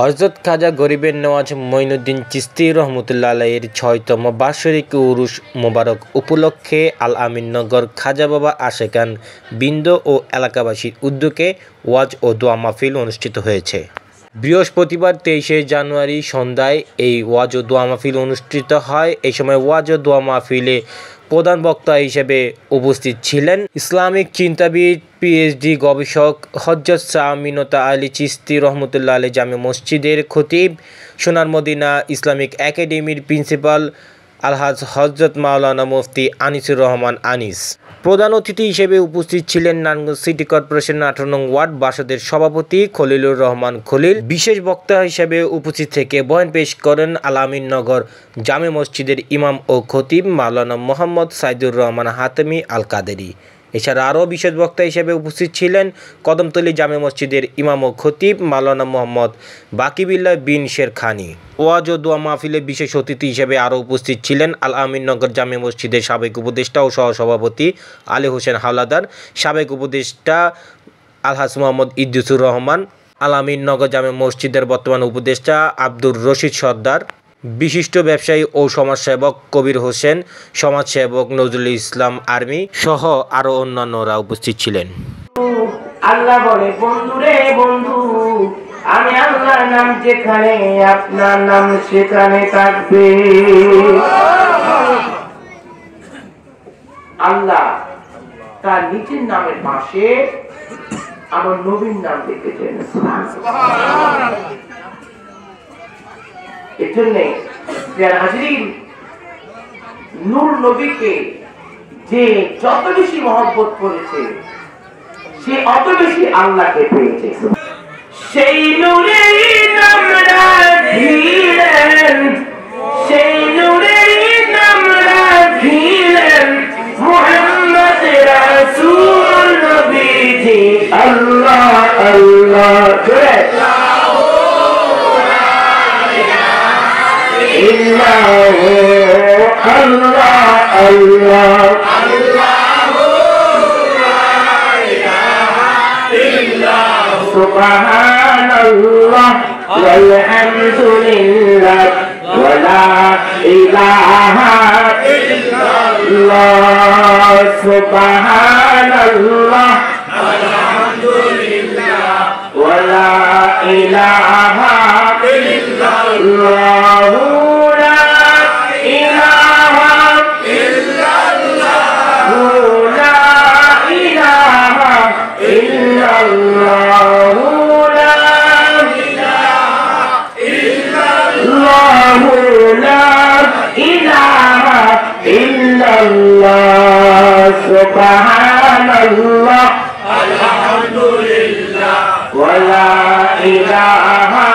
হযরত খাজা গরিবের নওয়াজ মঈনুদ্দিন চিশতি রহমতুল্লাহ আলাইহির ৬তম বার্ষিক উরুস মোবারক উপলক্ষে আল আমিন নগর খাজা বাবা আশেকান বৃন্দ ও এলাকাবাসীর উদ্যোগে ওয়াজ ও দোয়া মাহফিল অনুষ্ঠিত হয়েছে। বৃহস্পতিবার ২৩শে জানুয়ারি সন্ধ্যায় এই ওয়াজ ও দোয়া মাহফিল অনুষ্ঠিত হয়। এই সময় ওয়াজ ও দোয়া মাহফিলে প্রধান বক্তা হিসেবে উপস্থিত ছিলেন ইসলামিক চিন্তাবিদ, পিএইচডি গবেষক হযরত শাহ আমিনতা আলী চিশতি রহমতুল্লাহ আলাইহি জামে মসজিদের খতিব, সোনার মদিনা ইসলামিক একাডেমির প্রিন্সিপাল আলহাজ হযরত মাওলানা মুফতি আনিসুর রহমান আনিস। প্রধান অতিথি হিসেবে উপস্থিত ছিলেন নারায়ণগঞ্জ সিটি কর্পোরেশনের ১৮ নং ওয়ার্ড বাসদের সভাপতি খলিলুর রহমান খলিল। বিশেষ বক্তা হিসেবে উপস্থিত থেকে বয়ান পেশ করেন আল আমিন নগর জামে মসজিদের ইমাম ও খতিব মাওলানা মোহাম্মদ সাইদুর রহমান হাতেমি আল কাদেরী। এছাড়া আরও বিশেষ বক্তা হিসেবে উপস্থিত ছিলেন কদমতলী জামে মসজিদের ইমাম ও খতিব মাওলানা মোহাম্মদ বাকিবিল্লাহ বিন শেরখানী। ওয়াজ ও দোয়া মাহফিলে বিশেষ অতিথি হিসেবে আরও উপস্থিত ছিলেন আল আমিন নগর জামে মসজিদের সাবেক উপদেষ্টা ও সহসভাপতি আলী হোসেন হাওলাদার, সাবেক উপদেষ্টা আলহাজ মোহাম্মদ ইদ্রিসুর রহমান, আল আমিন নগর জামে মসজিদের বর্তমান উপদেষ্টা আব্দুর রশিদ সর্দার, বিশিষ্ট ব্যবসায়ী ও সমাজসেবক কবির হোসেন, সমাজসেবক নজরুল ইসলাম আর্মি সহ আরও অন্যান্যরা উপস্থিত ছিলেন। আল্লাহ বলে, বন্ধু রে বন্ধু, আমি আল্লাহর নাম যেখানে আপনার নাম সেখানে থাকবে। আল্লাহ তার নিজের নামের পাশে আমার নবীর নাম লিখেছেন। এর জন্যে নূর নবীকে যে যত বেশি মহব্বত করেছে সে অত বেশি আল্লাহকে পেয়েছে। সেই নূরেরই নাম রাখিলেন, সেই নূরেরই নাম রাখিলেন মুহাম্মদ রাসূল নবীজি। আল্লাহ আল্লাহ করে আল্লাহ আল্লাহ সুবহানাল্লাহ ওয়াল হামদুলিল্লাহ ওয়া লা ইলাহা ইল্লাল্লাহ। সুবহানাল্লাহ ওয়াল হামদুলিল্লাহ ওয়া লা ইলাহা ইল্লাল্লাহ। সুবহানাল্লাহ আলহামদুলিল্লাহ ওয়া লা ইলাহা